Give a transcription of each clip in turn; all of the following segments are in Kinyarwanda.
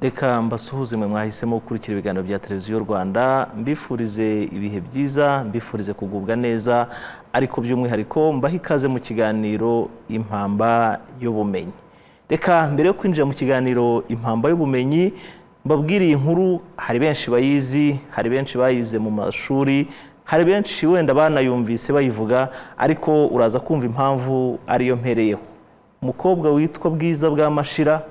Reka mbasuhuze mwe mwahisemo gukurikira ibiganiro bya televiziyo Rwanda, mbifurize ibihe byiza, mbifurize kugubwa neza, ariko by'umwihariko mbaha ikaze mu kiganiro Impamba y'ubumenyi. Reka mbere yo kwinjira mu kiganiro Impamba y'ubumenyi, mbabwiriye inkuru, hari benshi bayizi, hari benshi bayize mu mashuri, hari benshi wenda banayumvise bayivuga, ariko uraza kumva impamvu ariyo mpereyeho. Umukobwa witwa Bwiza bwa Mashira,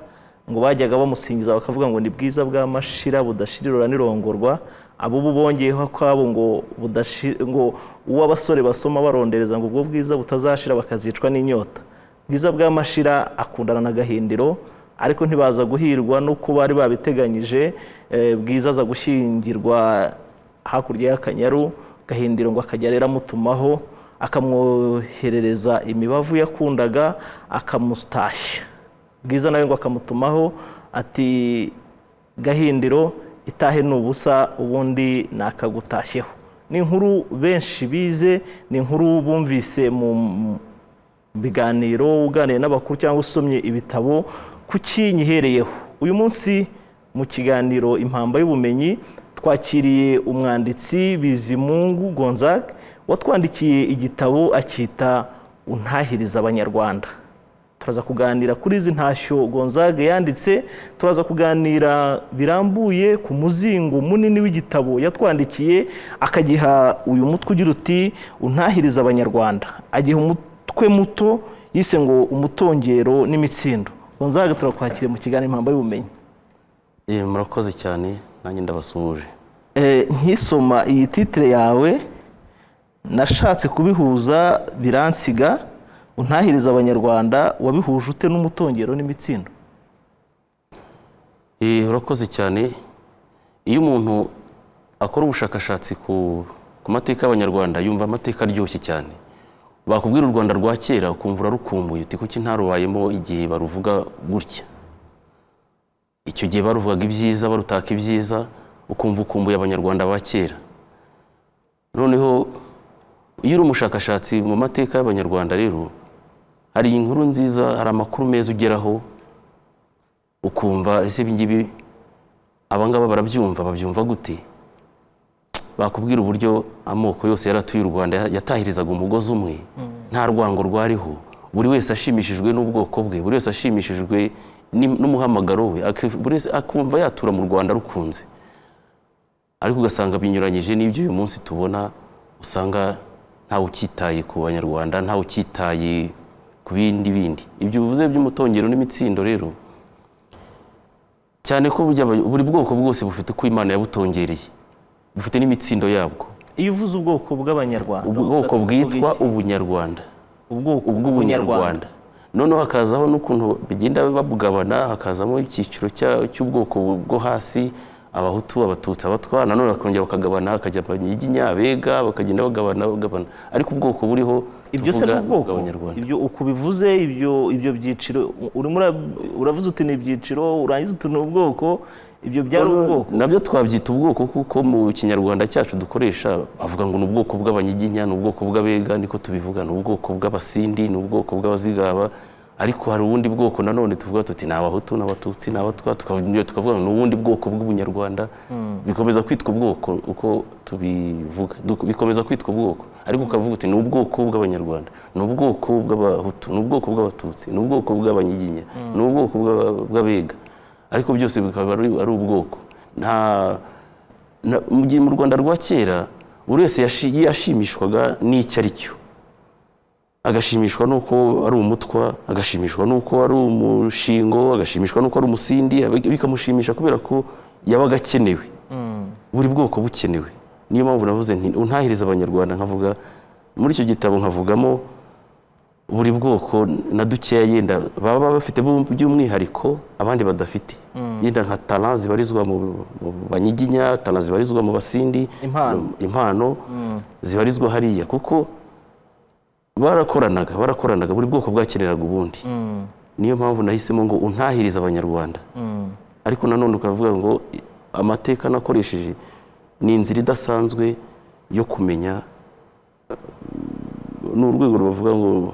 ngo bajyaga bamusingiza bakavuga ngo ni bwiza bwa Mashira budashirira nirongorwa, abo bubongeyeho kwabo ngo uw'abasore basoma barondereza ngo ubwo bwiza butazashira bakazicwa n'inyota. Bwiza bwa Mashira akundana na Gahindiro, ariko ntibaza guhirwa nuko bari babiteganyije. Bwiza aza gushyingirwa hakurya y'Akanyaru, Gahindiro ngo akajya rero amutumaho, akamwoherereza imibavu yakundaga, akamutashya. Bwiza nawe ngo akamutumaho ati Gahindiro itahe n'ubusa ubundi nakagutashyeho. Ni inkuru benshi bize, ni inkuru bumvise mu biganiro, uganiriye n'abakuru cyangwa usomye ibitabo. Kuki nyihereyeho uyu munsi mu kiganiro Impamba y'ubumenyi? Twakiriye umwanditsi Bizimungu Gonzague watwandikiye igitabo akita Untahiriza Abanyarwanda. Turaza kuganira kuri izi ntashyo Gonzague yanditse, turaza kuganira birambuye ku muzingo munini w'igitabo yatwandikiye, akagiha uyu mutwe ugira uti Untahiriza Abanyarwanda, agiha umutwe muto yise ngo Umutongero n'Imitsindo. Gonzague, turakwakiriye mu kiganiro Impamba y'ubumenyi. Murakoze cyane, nanjye ndabasuhuje. Nkisoma iyi titre yawe nashatse kubihuza biransiga. Untahiriza Abanyarwanda wabihuje ute n'Umutongero n'Imitsindo? Urakoze cyane. Iyo umuntu akora ubushakashatsi ku mateka y'Abanyarwanda yumva amateka aryoshye cyane. Bakubwira u Rwanda rwa kera ukumva urarukumbuye, uti kuki ntarubayemo igihe baruvuga gutya. Icyo gihe baruvugaga ibyiza, barutaka ibyiza, ukumva ukumbuye Abanyarwanda ba kera. Noneho iyo uri umushakashatsi mu mateka y'Abanyarwanda rero, hari inkuru nziza, hari amakuru meza ugeraho, ukumva ese ibingibi abangaba barabyumva, babyumva gute? Bakubwira uburyo amoko yose yaratuye u Rwanda yatahirizaga umugozi umwe, nta rwango rwariho, buri wese ashimishijwe n'ubwoko bwe, buri wese ashimishijwe n'umuhamagaro we, buri wese akumva yatura mu Rwanda rukunze. Ariko ugasanga binyuranyije n'ibyo uyu munsi tubona, usanga ntawe ukitaye ku Banyarwanda, ntawe ukitaye ku bindi. Ibyo bivuze by'Umutongero n'Imitsindo rero, cyane ko buri bwoko bwose bufite uko Imana yabutongereye, bufite n'imitsindo yabwo. Iyo uvuze ubwoko bw'Abanyarwanda, ubwoko bwitwa Ubunyarwanda, ubw'Ubunyarwanda. Noneho hakazaho n'ukuntu bigenda babugabana, hakazamo icyiciro cy'ubwoko bwo hasi, Abahutu, Abatutsi, Abatwa, nanone bakongera bakagabana, hakajya Abanyiginya, Abega, bakagenda bagabana. Ariko ubwoko buriho, ibyo se n'ubwoko, ibyo uko bivuze, ibyo byiciro uravuze uti ni ibyiciro, urangiza uti ni ubwoko, ibyo byari ubwoko. Nabyo twabyita ubwoko kuko mu Kinyarwanda cyacu dukoresha bavuga ngo ni ubwoko bw'Abanyiginya, ni ubwoko bw'Abega, niko tubivuga, ni ubwoko bw'Abasindi, ni ubwoko bw'Abazigaba. Ariko hari ubundi bwoko nanone tuvuga tuti ni Abahutu, n'Abatutsi, n'Abatwa, tukavuga ni ubundi bwoko bw'Ubunyarwanda. Bikomeza kwitwa ubwoko uko tubivuga, bikomeza kwitwa ubwoko. Ariko ukavuga uti ni ubwoko bw'Abanyarwanda, ni ubwoko bw'Abahutu, ni ubwoko bw'Abatutsi, ni ubwoko bw'Abanyiginya, ni ubwoko bw'Abega. Ariko byose bikaba ari ubwoko. Mu gihe mu Rwanda rwa kera buri wese yashimishwaga n'icyo ari cyo. Agashimishwa nuko ari umutwa, agashimishwa nuko ari umushingo, agashimishwa nuko ari umusindi, bikamushimisha kubera ko yabaga akenewe. Buri bwoko bukenewe. Niyo mpamvu navuze nti Untahiriza Abanyarwanda, nkavuga muri icyo gitabo nkavugamo buri bwoko na dukeya yenda baba bafite by'umwihariko abandi badafite. Yenda nka talent zibarizwa mu Banyiginya, talent zibarizwa mu Basindi, impano zibarizwa hariya, kuko barakoranaga, buri bwoko bwakeneraga ubundi. Niyo mpamvu nahisemo ngo Untahiriza Abanyarwanda. Ariko nanone ukavuga ngo amateka nakoresheje ni inzira idasanzwe yo kumenya, n'urwego rubavuga ngo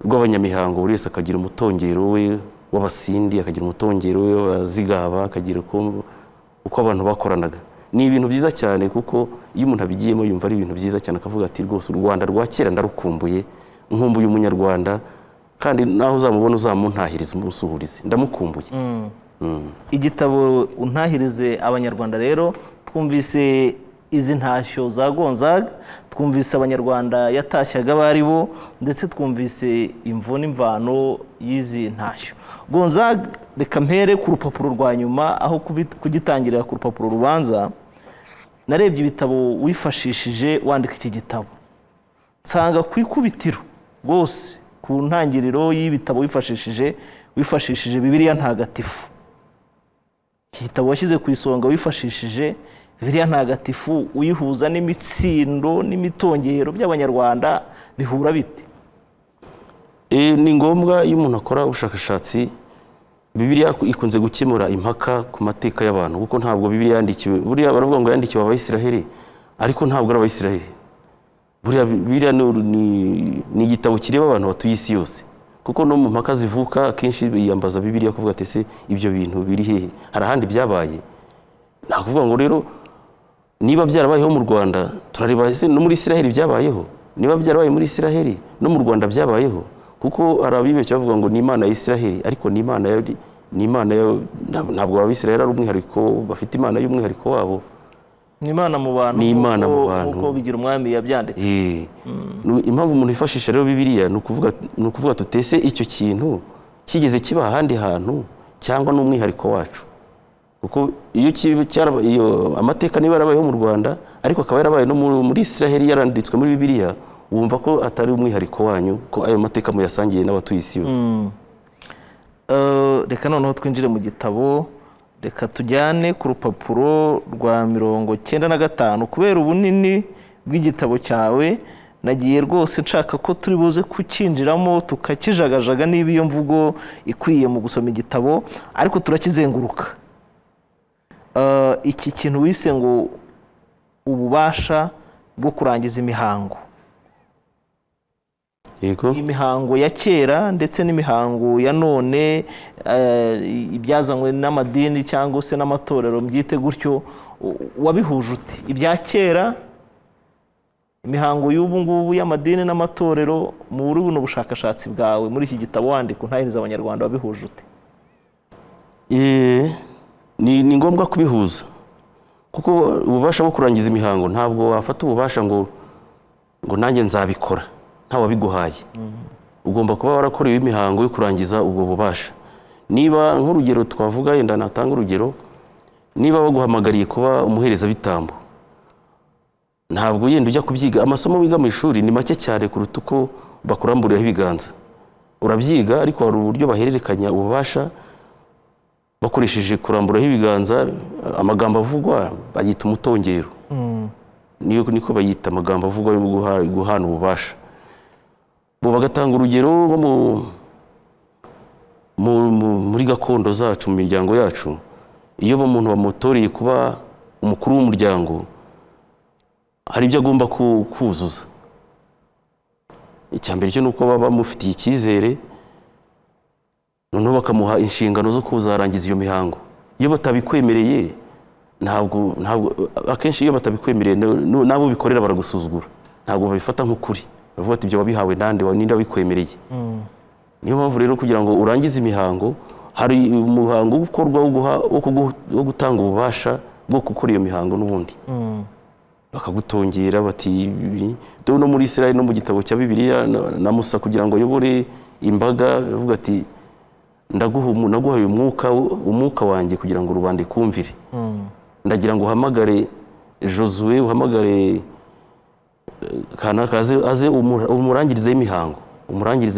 rw'abanyamihango, buri wese akagira umutongero we w'abasindi, akagira umutongero w'abazigaba, akagira uko abantu bakoranaga. Ni ibintu byiza cyane kuko iyo umuntu abigiyemo yumva ari ibintu byiza cyane, akavuga ati rwose u Rwanda rwa kera ndarukumbuye, nkumbuye umunyarwanda, kandi naho uzamubona uzamuntahiriza umusuhurize, ndamukumbuye. Igitabo untahirize abanyarwanda rero, twumvise izi ntashyo za Gonzaga, twumvise abanyarwanda yatashyaga bari bo, ndetse twumvise imvo n'imvano y'izi ntashyo. Gonzaga, reka mpere ku rupapuro rwa nyuma, aho kugitangirira ku rupapuro rubanza. Narebye ibitabo wifashishije wandika iki gitabo, nsanga ku ikubitiro rwose ku ntangiriro y'ibitabo wifashishije Bibiliya ntagatifu. Iki gitabo washyize ku isonga wifashishije Bibiliya ntagatifu, uyihuza n'imitsindo n'imitongero by'abanyarwanda, bihura bite? Ni ngombwa iyo umuntu akora ubushakashatsi, Bibiliya ikunze gukemura impaka ku mateka y'abantu, kuko ntabwo Bibiliya yandikiwe, buriya baravuga ngo yandikiwe Abayisiraheli, ariko ntabwo ari Abayisiraheli. Buriya Bibiliya ni igitabo kireba abantu batuye isi yose, kuko no mu mpaka zivuka akenshi biyambaza Bibiliya kuvuga ati ese ibyo bintu biri hehe, hari ahandi byabaye? Nta kuvuga ngo rero niba byarabayeho mu Rwanda turareba ese no muri Isiraheli byabayeho, niba byarabaye muri Isiraheli no mu Rwanda byabayeho, kuko hari abibeshya bavuga ngo ni Imana ya Isiraheli, ariko ni Imana ntabwo Abisiraheli ari umwihariko, bafite Imana y'umwihariko wabo. Ni Imana mu bantu, ni Imana mu bantu, uko bigira umwami yabyanditse. Impamvu umuntu yifashisha rero Bibiliya ni ukuvuga tutese icyo kintu kigeze kiba ahandi hantu cyangwa n'umwihariko wacu, kuko iyo amateka niba yarabayeho mu Rwanda ariko akaba yarabaye no muri Isiraheli yaranditswe muri Bibiliya, wumva ko atari umwihariko wanyu, ko ayo mateka muyasangiye n'abatuye isi yose. Reka noneho twinjire mu gitabo, reka tujyane ku rupapuro rwa 95. Kubera ubunini bw'igitabo cyawe nagiye rwose nshaka ko turi buze kukinjiramo tukakijagajaga niba iyo mvugo ikwiye mu gusoma igitabo, ariko turakizenguruka. Iki kintu wise ngo ububasha bwo kurangiza imihango. Yego. Imihango ya kera ndetse n'imihango ya none, ibyazanywe n'amadini cyangwa se n'amatorero mbyite gutyo, wabihuje uti? Ibya kera, imihango y'ubu ngubu y'amadini n'amatorero, muri buno bushakashatsi bwawe muri iki gitabo wandika untahiriza abanyarwanda, wabihuje uti? Ni ngombwa kubihuza, kuko ububasha bwo kurangiza imihango ntabwo wafata ububasha ngo nanjye nzabikora nta wabiguhaye. Ugomba kuba warakorewe imihango yo kurangiza ubwo bubasha. Niba nk'urugero twavuga, yenda natanga urugero, niba baguhamagariye kuba umuherezabitambo, ntabwo yenda ujya kubyiga. Amasomo wiga mu ishuri ni make cyane kuruta uko bakuramburiyeho ibiganza. Urabyiga, ariko hari uburyo bahererekanya ububasha bakoresheje kuramburaho ibiganza. Amagambo avugwa bayita umutongero, niko bayita amagambo avugwa yo guhana ububasha. Bo bagatanga urugero muri gakondo zacu, mu miryango yacu, iyo umuntu bamutoreye kuba umukuru w'umuryango, hari ibyo agomba kuzuza. Icyambere cyo nuko baba bamufitiye icyizere, noneho bakamuha inshingano zo kuzarangiza iyo mihango. Iyo batabikwemereye, ntabwo akenshi iyo batabikwemereye nabo bikorera baragusuzugura, ntabwo babifata nk'ukuri, bavuga ati ibyo wabihawe ninde wabikwemereye. Niyo mpamvu rero kugira ngo urangize imihango, hari umuhango ukorwa wo gutanga ububasha bwo gukora iyo mihango n'ubundi. Bakagutongera bati, no muri Isiraheli no mu gitabo cya Bibiliya na Musa, kugira ngo ayobore imbaga, bavuga ati ndaguhaye umwuka wanjye kugira ngo rubanda kumvire. Ndagira ngo uhamagare Josué, uhamagare kanaka aze umurangirize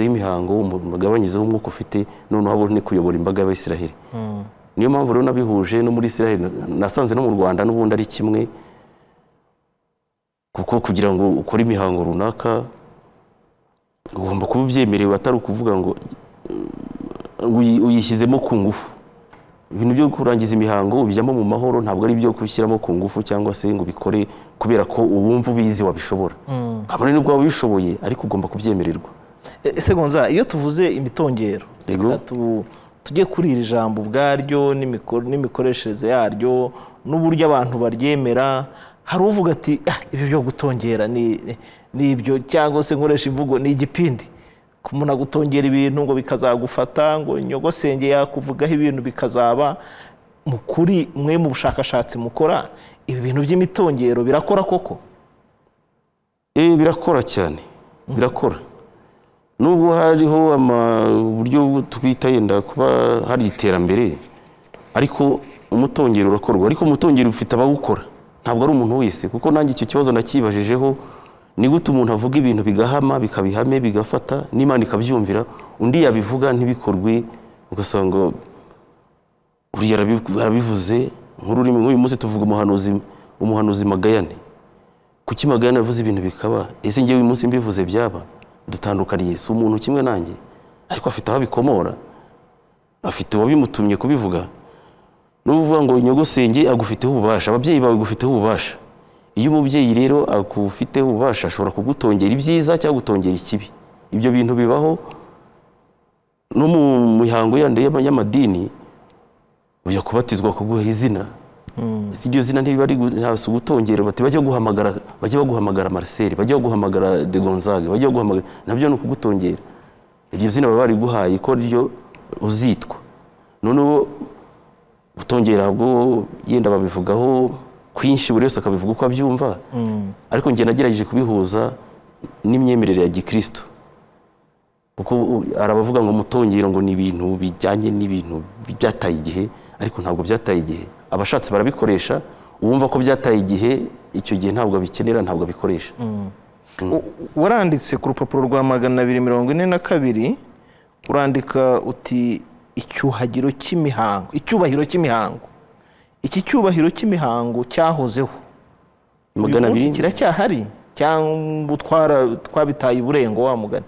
imihango, umugabanyizeho umwuka ufite, noneho abone kuyobora imbaga y'Abayisiraheli. Niyo mpamvu rero nabihuje no muri Isiraheli, nasanze no mu Rwanda n'ubundi ari kimwe, kuko kugira ngo ukore imihango runaka ugomba kuba ubyemerewe, atari ukuvuga ngo uyishyizemo ku ngufu. Ibintu byo kurangiza imihango ubijyamo mu mahoro, ntabwo ari byo gushyiramo ku ngufu cyangwa se ngo bikore kubera ko ubumva ubizi wabishobora. Kabone nubwo waba ubishoboye, ariko ugomba kubyemererwa. Ese Gonzaga, iyo tuvuze imitongero, tujye kuri iri jambo ubwaryo n'imikoreshereze yaryo n'uburyo abantu baryemera. hari uvuga ati ibi byo gutongera ni ibyo, cyangwa se nkoresha imvugo ni igipindi, umuntu agutongera ibintu ngo bikazagufata, ngo nyogosenge yakuvugaho ibintu bikazaba. Mu kuri mwe mu bushakashatsi mukora, ibi bintu by'imitongero birakora koko? Birakora cyane, birakora. Nubwo hariho uburyo twita yenda kuba hari iterambere, ariko umutongero urakorwa. Ariko umutongero ufite abawukora, ntabwo ari umuntu wese. Kuko nanjye icyo kibazo nakibajijeho, ni gute umuntu avuga ibintu bigahama, bikabihame, bigafata, n'Imana ikabyumvira, undi yabivuga ntibikorwe, ugasanga uriya arabivuze. Nk'ururimi nk'uyu munsi tuvuga umuhanuzi Magayane. Kuki Magayane yavuze ibintu bikaba? Ese njyewe uyu munsi mbivuze byaba? Dutandukaniye, si umuntu kimwe nanjye, ariko afite aho bikomora, afite uwabimutumye kubivuga. N'uvuga ngo nyogosenge agufiteho ububasha, ababyeyi bawe gufiteho ububasha. Iyo umubyeyi rero agufiteho ububasha, ashobora kugutongera ibyiza cyangwa gutongera ikibi. Ibyo bintu bibaho no mu mihango yandi y'amadini. Ujya kubatizwa kuguha izina, iryo zina ntibari gutongera, bati bajya baguhamagara Marcel, bajya baguhamagara de Gonzague, bajya baguhamagara, nabyo no kugutongera. Iryo zina baba bari guhaye ko ryo uzitwa. None gutongera bwo yenda babivugaho kwinshi, buri wese akabivuga uko abyumva. Ariko njye nagerageje kubihuza n'imyemerere ya Gikristo, kuko arabavuga ngo mutongero ngo ni ibintu bijyanye n'ibintu byataye igihe, ariko ntabwo byataye igihe. Abashatse barabikoresha, uwumva ko byataye igihe, icyo gihe ntabwo abikenera, ntabwo abikoresha. Waranditse ku rupapuro rwa 242 urandika uti icyubahiro cy'imihango. Iki cyubahiro cy'imihango cyahozeho, 200 kiracyahari cyangwa twabitaye uburengo wa mugani?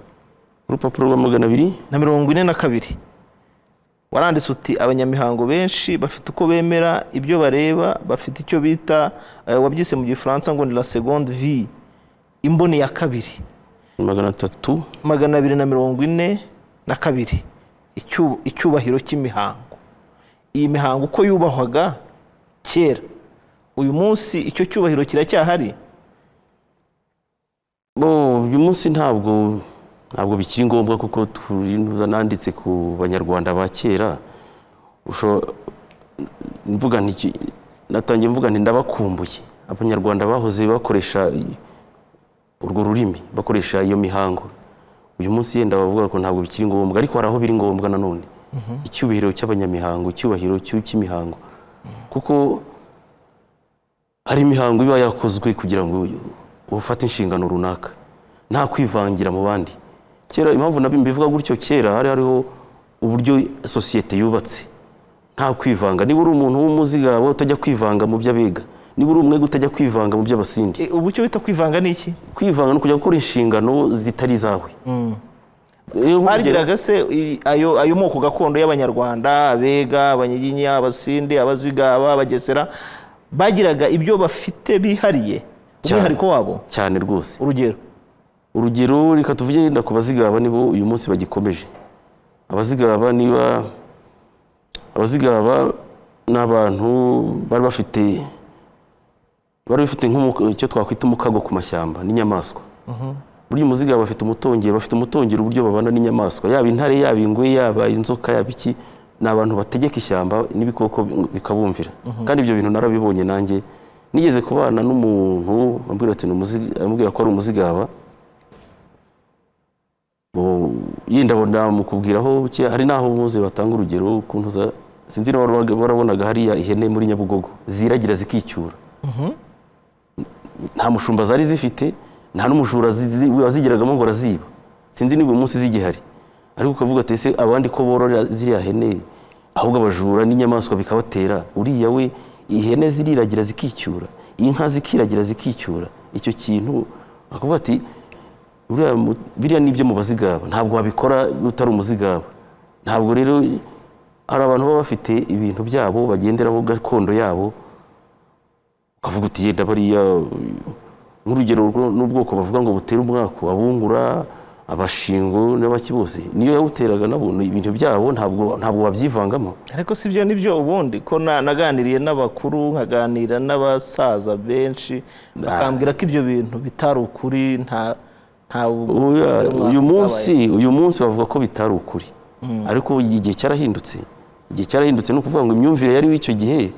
Urupapuro rwa 242 waranditse uti abanyamihango benshi bafite uko bemera ibyo bareba, bafite icyo bita wabyise mu Gifaransa ngo ni la seconde vie, imboni ya kabiri. 242 icyubahiro cy'imihango. Iyi mihango uko yubahwaga kera, uyu munsi icyo cyubahiro kiracyahari? Uyu munsi ntabwo bikiri ngombwa, kuko nanditse ku banyarwanda ba kera. Natangiye mvuga nti ndabakumbuye abanyarwanda bahoze bakoresha urwo rurimi, bakoresha iyo mihango. Uyu munsi yenda bavuga ko ntabwo bikiri ngombwa, ariko hari aho biri ngombwa nanone. Icyubahiro cy'abanyamihango, icyubahiro cy'imihango, kuko hari imihango iba yakozwe kugira ngo ufate inshingano runaka, nta kwivangira mu bandi. Kera impamvu mbivuga gutyo, kera hariho uburyo sosiyete yubatse, nta kwivanga. Niba uri umuntu w'umuzigaba utajya kwivanga mu by'abega, niba uri umwega utajya kwivanga mu by'abasindi. Ubu cyo bita kwivanga ni iki? Kwivanga no kujya gukora inshingano zitari zawe. Barigiraga se ayo moko gakondo y'abanyarwanda, abega, abanyiginya, abasindi, abazigaba, abagesera, bagiraga ibyo bafite bihariye, umwihariko wabo cyane rwose. Urugero reka tuvuge yenda ku bazigaba, nibo uyu munsi bagikomeje. Abazigaba ni abantu bari bafite nk'icyo twakwita umukago ku mashyamba n'inyamaswa. Buri muzigaba bafite umutongero uburyo babana n'inyamaswa, yaba intare, yaba ingwe, yaba inzoka, yaba iki. Ni abantu bategeka ishyamba n'ibikoko bikabumvira. Kandi ibyo bintu narabibonye nanjye. Nigeze kubana n'umuntu ambwira ko ari umuzigaba, yenda ndamukubwiraho hari naho muze batanga urugero ukuntu sinzi niba warabonaga hariya ihene muri Nyabugogo ziragira zikicyura. Nta mushumba zari zifite, nta n'umujura wazigiragamo ngo araziba. Sinzi niba uyu munsi zigihari, ariko ukavuga ati ese abandi ko borora ziriya hene, ahubwo abajura n'inyamaswa bikabatera, uriya we ihene ziriragira zikicyura, inka zikiragira zikicyura. Icyo kintu akavuga ati biriya nibyo mu bazigaba, ntabwo wabikora utari umuzigaba. Ntabwo rero hari abantu baba bafite ibintu byabo bagenderaho, gakondo yabo, ukavuga uti yenda bariya nk'urugero n'ubwoko bavuga ngo butera umwaku, abungura, abashingo n'abaki bose niyo yawuteraga nabo ibintu byabo ntabwo wabyivangamo. ariko si byo nibyo ubundi ko naganiriye n'abakuru nkaganira n'abasaza benshi bakambwira ko ibyo bintu bitari ukuri. uyu munsi bavuga ko bitari ukuri, ariko igihe cyarahindutse. Igihe cyarahindutse ni ukuvuga ngo imyumvire yari icyo gihe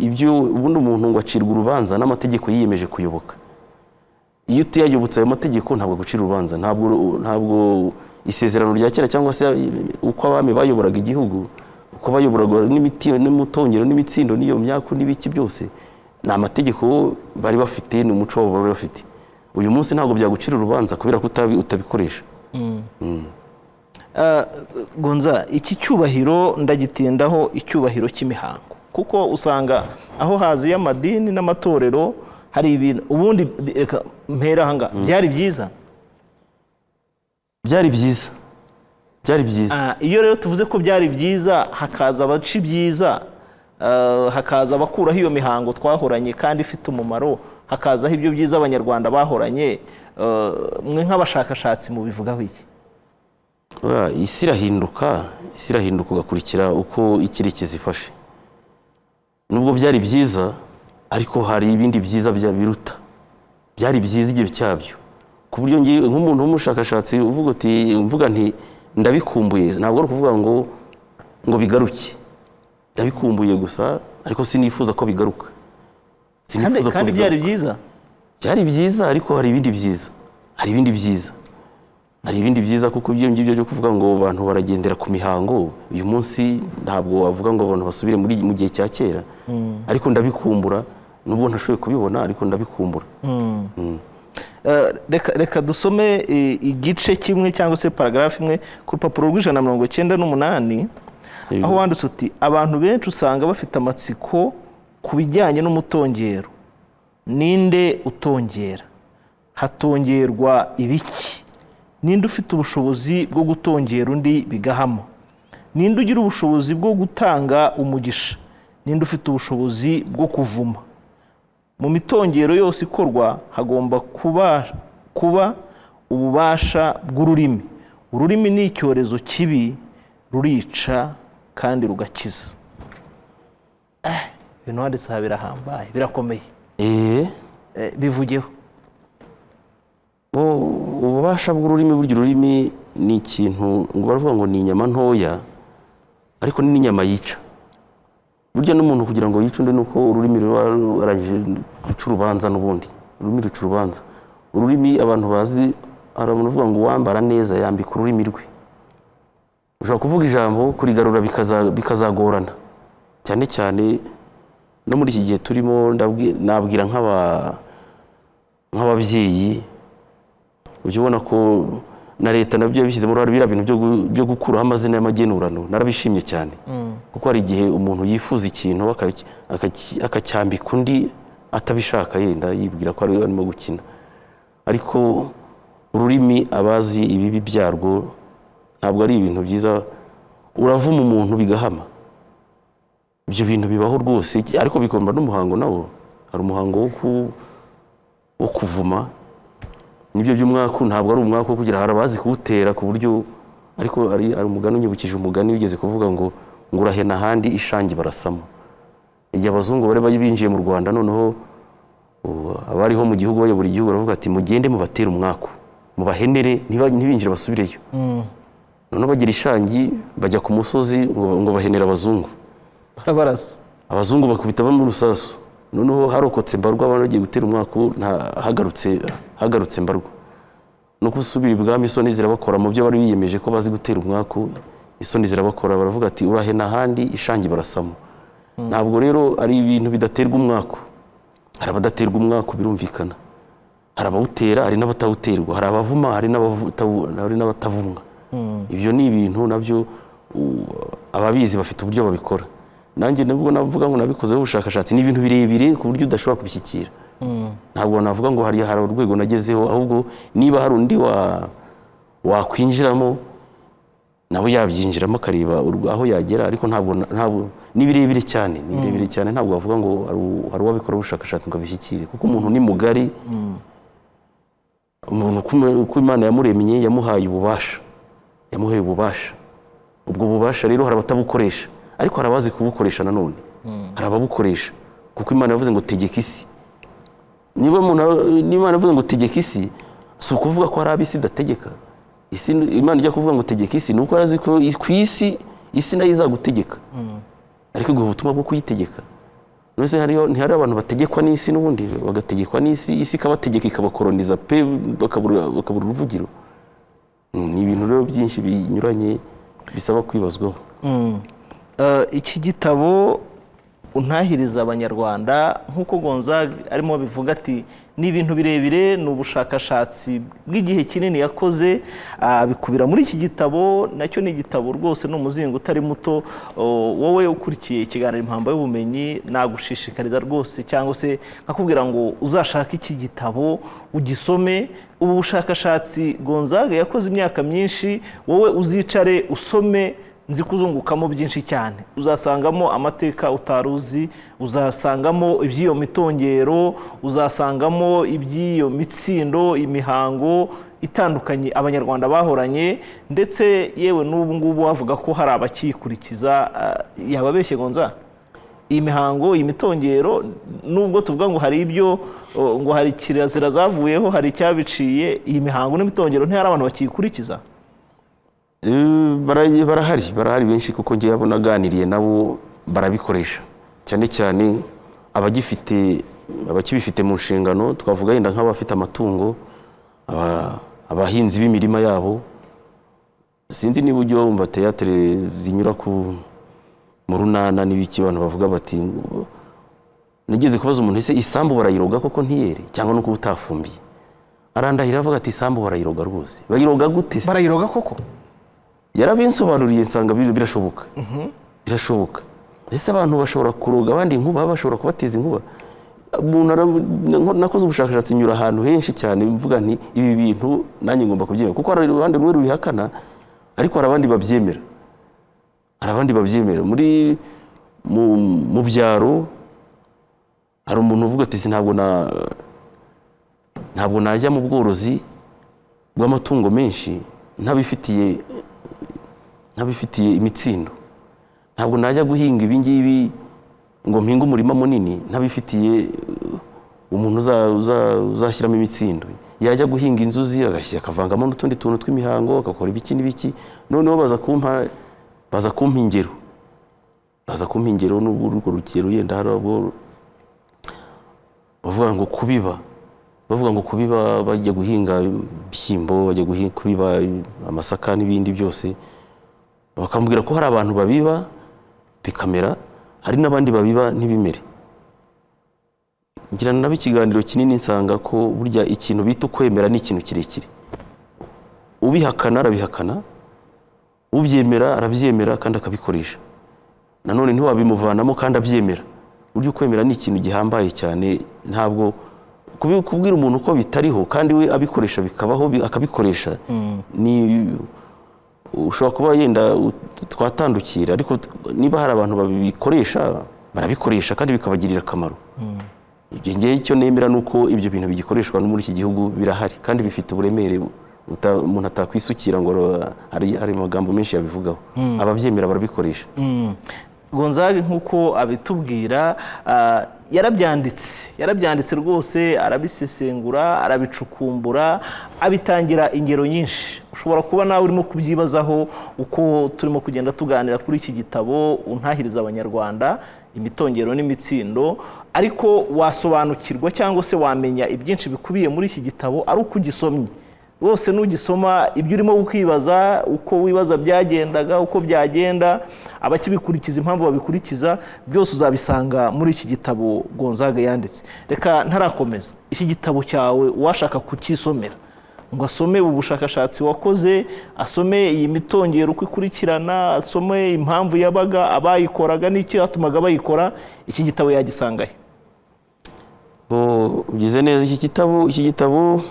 ibyo ubundi umuntu ngo acirwa urubanza n'amategeko yiyemeje kuyoboka. Iyo utiyayobotse ayo mategeko ntabwo gucira urubanza, ntabwo isezerano rya kera cyangwa se uko abami bayoboraga igihugu, uko bayoboraga n'imutongero n'imitsindo n'iyo myaka n'ibiki byose ni amategeko bari bafite, ni umuco wabo bari bafite. Uyu munsi ntabwo byagucira urubanza kubera ko utabikoresha. Gonza, iki cyubahiro ndagitindaho, icyubahiro cy'imihango, kuko usanga aho haziye amadini n'amatorero hari ibintu ubundi reka mpera hanga byari byiza. Iyo rero tuvuze ko byari byiza hakaza abaca ibyiza, hakaza abakuraho iyo mihango twahoranye kandi ifite umumaro, hakazaho ibyo byiza abanyarwanda bahoranye, mwe nk'abashakashatsi mubivugaho iki? Isi irahinduka ugakurikira uko icyerekezo ifashe. Nubwo byari byiza ariko hari ibindi byiza biruta. Byari byiza igihe cyabyo, ku buryo ngiye nk'umuntu w'umushakashatsi mvuga nti ndabikumbuye, ntabwo ari ukuvuga ngo bigaruke. Ndabikumbuye gusa ariko sinifuza ko bigaruka. Kandi byari byiza. Byari byiza ariko hari ibindi byiza. Kuko ibyo ngibyo byo kuvuga ngo abantu baragendera ku mihango uyu munsi ntabwo wavuga ngo abantu basubire mu gihe cya kera. Ariko ndabikumbura, nubwo ntashoboye kubibona ariko ndabikumbura. Reka dusome igice kimwe cyangwa se paragrafu imwe ku rupapuro rw'198 aho wanditse uti abantu benshi usanga bafite amatsiko ku bijyanye n'umutongero. Ninde utongera? Hatongerwa ibiki? Ninde ufite ubushobozi bwo gutongera undi bigahama? Ninde ugira ubushobozi bwo gutanga umugisha? Ninde ufite ubushobozi bwo kuvuma? Mu mitongero yose ikorwa hagomba kuba ububasha bw'ururimi. Ururimi ni icyorezo kibi, rurica kandi rugakiza. Ibintu wanditse aha birahambaye, birakomeye. Bivugeho. Ububasha bw'ururimi, burya ururimi ni ikintu ngo baravuga ngo ni inyama ntoya ariko ni n'inyama yica. Burya n'umuntu kugira ngo yice undi nuko ururimi rwarangije ruca urubanza. N'ubundi ururimi ruca urubanza. Ururimi abantu bazi, hari umuntu uvuga ngo uwambara neza yambika ururimi rwe. Ushobora kuvuga ijambo kurigarura bikazagorana, cyane cyane no muri iki gihe turimo. Nabwira nk'ababyeyi, ujya ubona ko na leta nabyo yabishyizemo uruhare, biriya bintu byo gukuraho amazina y'amagenurano narabishimye cyane. Kuko hari igihe umuntu yifuza ikintu akacyambika undi atabishaka, yenda yibwira ko arimo gukina. Ariko ururimi, abazi ibibi byarwo, ntabwo ari ibintu byiza. Uravuma umuntu bigahama, ibyo bintu bibaho rwose. Ariko bigomba n'umuhango nawo, hari umuhango wo kuvuma. Nibyo by'umwaku, ntabwo ari umwaku wo kugira, hari abazi kuwutera ku buryo. Ariko ari umugani unyibukije umugani wigeze kuvuga ngo urahena ahandi ishangi barasamo. Igihe abazungu bari binjiye mu Rwanda, noneho abariho mu gihugu bayobora igihugu baravuga ati mugende mubatere umwaku, mubahenere ntibinjire basubireyo. Noneho bagira ishangi bajya ku musozi ngo bahenera abazungu. Barabarasa. Abazungu bakubita bamwe urusasu. Noneho harokotse Mbarwa, abantu bagiye gutera umwaku, hagarutse Mbarwa. No gusubira ibwami isoni zirabakora mu byo bari biyemeje ko bazi gutera umwaku. Isoni zirabakora, baravuga ati urahena ahandi ishangi barasamo. Ntabwo rero ari ibintu bidaterwa umwaku. Hari abadaterwa umwaku birumvikana, hari abawutera, hari n'abatawuterwa, hari abavuma, hari n'abatavumwa. Ibyo ni ibintu nabyo ababizi bafite uburyo babikora. Nanjye nabwo navuga ngo nabikozeho ubushakashatsi, ni ibintu birebire ku buryo udashobora kubishyikira. Ntabwo navuga ngo hari urwego nagezeho, ahubwo niba hari undi wakwinjiramo nawe yabyinjiramo akareba aho yagera. Ariko ntabwo ni birebire cyane, ntabwo wavuga ngo hari uwabikora ubushakashatsi ngo abishyikire, kuko umuntu ni mugari. umuntu uko Imana yamuremye yamuhaye ububasha ubwo bubasha rero hari abatabukoresha ariko hari abazi kubukoresha nanone hari ababukoresha kuko Imana yavuze ngo tegeka isi. Niba Imana yavuze ngo tegeka isi si ukuvuga ko hari ab'isi idategeka. Imana ijya kuvuga ngo tegeka isi ni uko arazi ko ku isi nayo izagutegeka ariko iguha ubutumwa bwo kuyitegeka. Ntihari abantu bategekwa n'isi n'ubundi bagategekwa n'isi, isi ikabategeka ikabakoroniza pe bakabura uruvugiro. Ni ibintu rero byinshi binyuranye bisaba kwibazwaho. Iki gitabo untahiriza abanyarwanda nk'uko Gonzague arimo bivuga ati ni ibintu birebire, ni ubushakashatsi bw'igihe kinini yakoze bikubira muri iki gitabo. Nacyo ni igitabo rwose ni umuzingo utari muto. Wowe ukurikiye ikiganiro Impamba y'Ubumenyi nagushishikariza rwose cyangwa se nkakubwira ngo uzashake iki gitabo ugisome. Ubu bushakashatsi Gonzague yakoze imyaka myinshi, wowe uzicare usome, nzi kuzungukamo byinshi cyane. Uzasangamo amateka utaruzi, uzasangamo iby'iyo mitongero, uzasangamo iby'iyo mitsindo, imihango itandukanye abanyarwanda bahoranye, ndetse yewe n'ubu ngubu bavuga ko hari abakikurikiza. Yababeshye Gonzague? Iyi mihango, iyi mitongero, nubwo tuvuga ngo hari ibyo ngo hari kirazira zavuyeho, hari icyabiciye, iyi mihango n'imitongero ntihari abantu bakikurikiza? barahari benshi kuko ngiye naganiriye nabo barabikoresha, cyane cyane abakibifite mu nshingano. Twavuga yenda nk'abafite amatungo, abahinzi b'imirima yabo. Sinzi niba ujya wumva teyatere zinyura mu runana n'ibiki, abantu bavuga bati nigeze kubaza umuntu ese isambu barayiroga koko ntiyere cyangwa nuko utafumbiye? Arandahira avuga ati isambu barayiroga rwose. Bayiroga gute? Barayiroga koko? Yarabinsobanuriye nsanga birashoboka. Birashoboka. Ese abantu bashobora kuroga abandi inkuba, bashobora kubateza inkuba? Nakoze ubushakashatsi nyura ahantu henshi cyane mvuga nti ibi bintu nanjye ngomba kubyemera, kuko hari uruhande rumwe rubihakana ariko hari abandi babyemera. Mu byaro hari umuntu uvuga ati ntabwo najya mu bworozi bw'amatungo menshi ntabifitiye imitsindo. Ntabwo najya guhinga ibi ngibi ngo mpinge umurima munini ntabifitiye umuntu uzashyiramo imitsindo. Yajya guhinga inzuzi akavangamo n'utundi tuntu tw'imihango, agakora ibiki n'ibiki. Noneho baza kumpa ingero n'urwo rukero yenda hari abo bavuga ngo kubiba bajya guhinga ibishyimbo, bajya kubiba amasaka n'ibindi byose. Bakambwira ko hari abantu babiba bikamera, hari n'abandi babiba ntibimere. Ngira nabo ikiganiro kinini nsanga ko burya ikintu bita ukwemera ni ikintu kirekire. Ubihakana arabihakana, ubyemera arabyemera kandi akabikoresha. Nanone ntiwabimuvanamo kandi abyemera. Burya ukwemera ni ikintu gihambaye cyane. Ntabwo kubwira umuntu ko bitariho kandi we abikoresha bikabaho akabikoresha, ni ushobora kuba yenda twatandukira, ariko niba hari abantu babikoresha barabikoresha kandi bikabagirira akamaro. Ngewe icyo nemera ni uko ibyo bintu bigikoreshwa no muri iki gihugu birahari kandi bifite uburemere umuntu atakwisukira ngo hari amagambo menshi yabivugaho. Ababyemera barabikoresha. Gonzague nk'uko abitubwira yarabyanditse rwose, arabisesengura, arabicukumbura, abitangira ingero nyinshi. Ushobora kuba nawe urimo kubyibazaho uko turimo kugenda tuganira kuri iki gitabo untahiriza abanyarwanda, imitongero n'imitsindo, ariko wasobanukirwa cyangwa se wamenya ibyinshi bikubiye muri iki gitabo ari uko ugisomye. Wose nugisoma ibyo urimo kwibaza, uko wibaza byagendaga, uko byagenda, abakibikurikiza impamvu babikurikiza, byose uzabisanga muri iki gitabo Gonzague yanditse. Reka ntarakomeza, iki gitabo cyawe washaka kukisomera ngo asome ubu bushakashatsi wakoze, asome iyi mitongero uko ikurikirana, asome impamvu yabaga, abayikoraga n'icyo yatumaga bayikora, iki gitabo yagisangahe? Ugize neza. Iki gitabo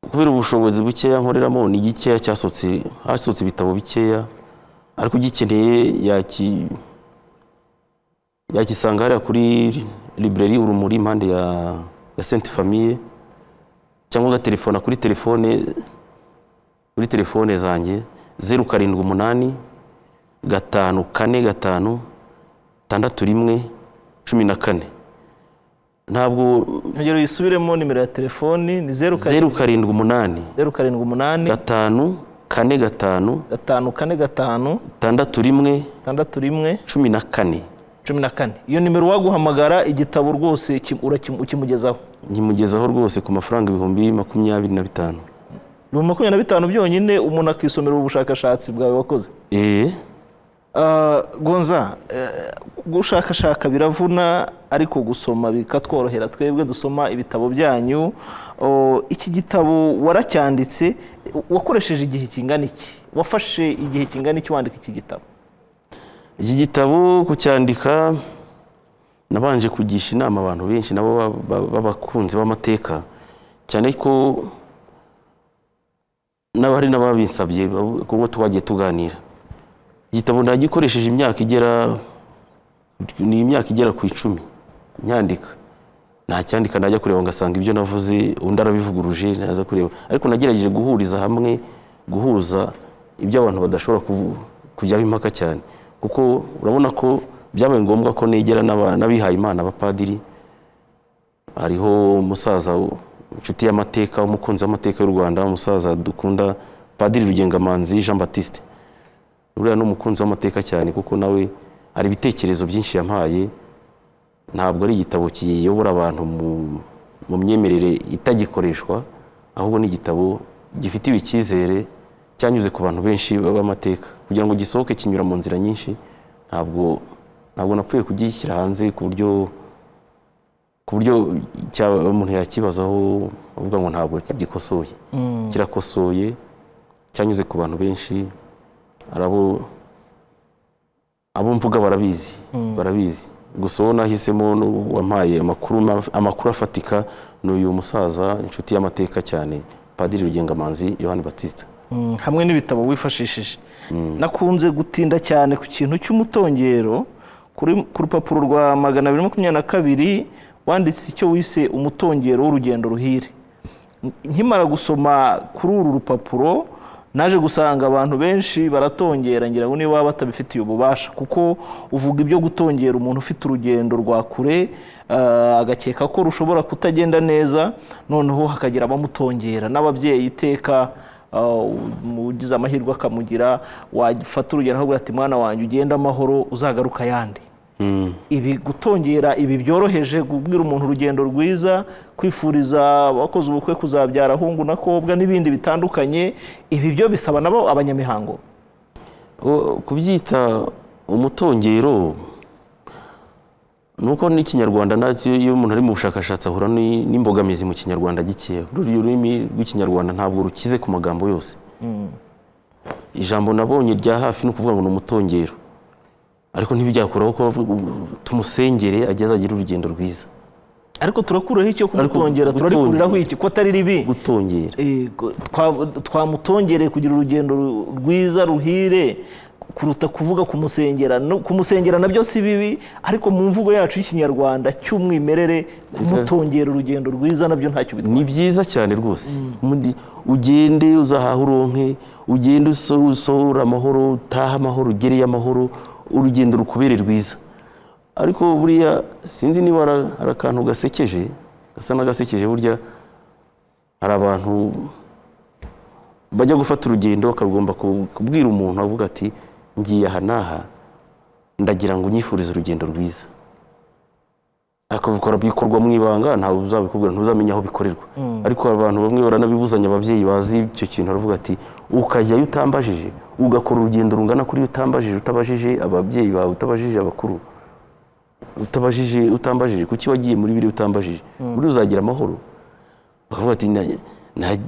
kubera ubushobozi bukeya nkoreramo ni gikeya hasohotse ibitabo bikeya, ariko ugikeneye yakisanga hariya kuri librairie Urumuri impande ya Sainte Famille cyangwa ugaterefona kuri telefone zanjye 078 545 61 ntabwo ngero yisubiremo nimero ya telefoni ni 078 078 545 545 61 14 iyo nimero waguhamagara igitabo rwose ukimugezaho nkimugezaho rwose ku mafaranga 25,000 25,000 byonyine umuntu akisomera ubushakashatsi bwawe wakoze. Gonza, gushakashaka biravuna ariko gusoma bikatworohera twebwe dusoma ibitabo byanyu. Iki gitabo waracyanditse wakoresheje igihe kingana iki? Wafashe igihe kingana iki wandika iki gitabo? Iki gitabo kucyandika nabanje kugisha inama abantu benshi nabo babakunze b'amateka, cyane ko n'abari n'ababinsabye kuko twagiye tuganira. Igitabo ndagikoresheje imyaka igera ku 10 nyandika. Nta cyandika najya kureba ngasanga ibyo navuze undi arabivuguruje naza kureba, ariko nagerageje guhuriza hamwe, guhuza ibyo abantu badashobora kujyaho impaka cyane, kuko urabona ko byabaye ngombwa ko negera n'abihaye Imana abapadiri. Hariho umusaza inshuti y'amateka, umukunzi w'amateka y'u Rwanda, umusaza dukunda, Padiri Rugengamanzi Jean Baptiste. Uriya n'umukunzi w'amateka cyane kuko nawe ari ibitekerezo byinshi yampaye. Ntabwo ari igitabo kiyobora abantu mu myemerere itagikoreshwa, ahubwo ni igitabo gifitiwe icyizere, cyanyuze ku bantu benshi b'amateka. Kugira ngo gisohoke kinyura mu nzira nyinshi, ntabwo napfuye kugishyira hanze ku buryo umuntu yakibazaho avuga ngo ntabwo gikosoye. Kirakosoye, cyanyuze ku bantu benshi, abo mvuga barabizi. Gusa uwo nahisemo wampaye amakuru afatika n'uyu musaza inshuti y'amateka cyane, Padiri Rugengamanzi Yohani Baptiste. Hamwe n'ibitabo wifashishije. Nakunze gutinda cyane ku kintu cy'umutongero. Ku rupapuro rwa 222 wanditse icyo wise umutongero w'urugendo ruhire. Nkimara gusoma kuri uru rupapuro naje gusanga abantu benshi baratongera, ngira ngo niba batabifitiye ububasha, kuko uvuga ibyo gutongera umuntu ufite urugendo rwa kure, agakeka ko rushobora kutagenda neza, noneho hakagira abamutongera n'ababyeyi iteka mugize amahirwe akamugira, wafata urugendo aho ati mwana wanjye ugenda amahoro uzagaruka yandi. Ibi gutongera ibi byoroheje kubwira umuntu urugendo rwiza, kwifuriza abakoze ubukwe kuzabyara ahungu nakobwa n'ibindi bitandukanye, ibi byo bisaba nabo abanyamihango. Kubyita umutongero nuko n'ikinyarwanda nacyo iyo umuntu ari mu bushakashatsi ahura n'imbogamizi mu kinyarwanda gikeya. Ururimi rw'ikinyarwanda ntabwo rukize ku magambo yose. Ijambo nabonye rya hafi no kuvuga ngo n'umutongero, ariko ntibyakuraho ko tumusengere ageze agira urugendo rwiza. Ariko turakuraho icyo kumutongera, turarikuriraho iki ko atari ribi gutongera. Twamutongereye kugira urugendo rwiza ruhire kuruta kuvuga kumusengera. Kumusengera nabyo si bibi, ariko mu mvugo yacu y'ikinyarwanda cy'umwimerere kumutongera urugendo rwiza nabyo ntacyo bitwaye. Ni byiza cyane rwose. Ugende uzahaha uronke, ugende usohora amahoro, utaha amahoro, ugereye amahoro, urugendo rukubere rwiza. Ariko buriya sinzi niba ari akantu gasekeje, gasa n'agasekeje. Burya hari abantu bajya gufata urugendo bakagomba kubwira umuntu avuga ati ngiye aha n'aha, ndagira ngo unyifurize urugendo rwiza. Akabikora bikorwa mu ibanga, ntawe uzabikubwira, ntuzamenya aho bikorerwa. Ariko abantu bamwe baranabibuzanya, ababyeyi bazi icyo kintu, aravuga ati ukajyayo utambajije, ugakora urugendo rungana kuri utambajije, utabajije ababyeyi bawe, utabajije abakuru, utambajije kuki wagiye muri biri utambajije, buri uzagira amahoro. Bakavuga ati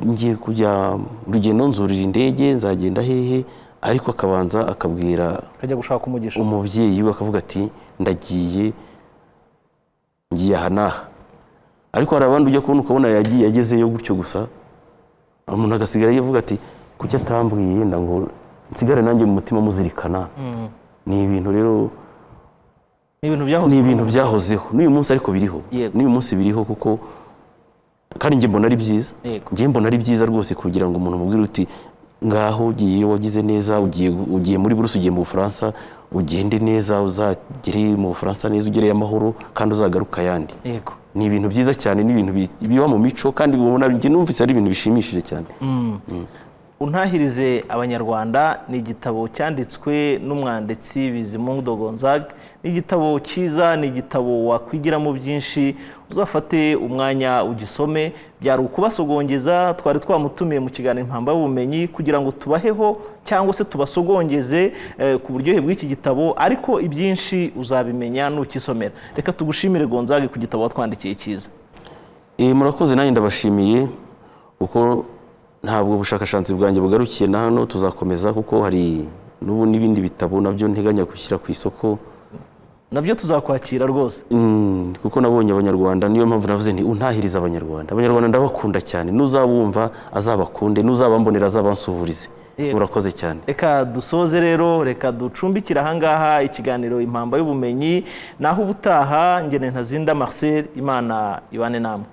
ngiye kujya urugendo nzurira indege, nzagenda hehe, ariko akabanza akabwira akajya gushaka umugisha umubyeyi we, akavuga ati ngiye aha n'aha. Ariko hari abandi ujya kubona ukabona yagiye agezeyo gutyo gusa, umuntu agasigara yavuga ati kuki atambwiye yenda ngo nsigare nanjye mu mutima muzirikana. Ni ibintu rero ni ibintu byahozeho n'uyu munsi, ariko biriho n'uyu munsi biriho, kuko kandi njye mbona ari byiza Yego. njye mbona ari byiza rwose kugira ngo umuntu umubwire uti ngaho ugiye wagize neza ugiye muri Buruse ugiye mu Bufaransa ugende neza uzagere mu Bufaransa neza ugereye amahoro kandi uzagaruka yandi. Yego. Ni ibintu byiza cyane ni ibintu biba mu mico kandi ubona njye numvise ari ibintu bishimishije cyane. Untahirize Abanyarwanda ni igitabo cyanditswe n'umwanditsi Bizimungu Gonzague. Ni igitabo cyiza, ni igitabo wakwigiramo byinshi, uzafate umwanya ugisome. Byari ukubasogongeza, twari twamutumiye mu kiganiro Impamba y'Ubumenyi kugira ngo tubaheho cyangwa se tubasogongeze ku buryohe bw'iki gitabo, ariko ibyinshi uzabimenya nukisomera. Reka tugushimire Gonzague ku gitabo watwandikiye cyiza. Murakoze, nanjye ndabashimiye kuko ntabwo ubushakashatsi bwanjye bugarukiye na hano, tuzakomeza kuko hari n'ubu n'ibindi bitabo nabyo nteganya gushyira ku isoko, nabyo tuzakwakira rwose. kuko nabonye Abanyarwanda, niyo mpamvu navuze nti untahiriza Abanyarwanda. Abanyarwanda ndabakunda cyane, n'uzabumva azabakunde, n'uzabambonera azabansuhurize. Urakoze cyane. Reka dusoze rero, reka ducumbikira ahangaha ikiganiro Impamba y'Ubumenyi. Naho ubutaha, ngene Ntazinda Marcel, Imana ibane namwe.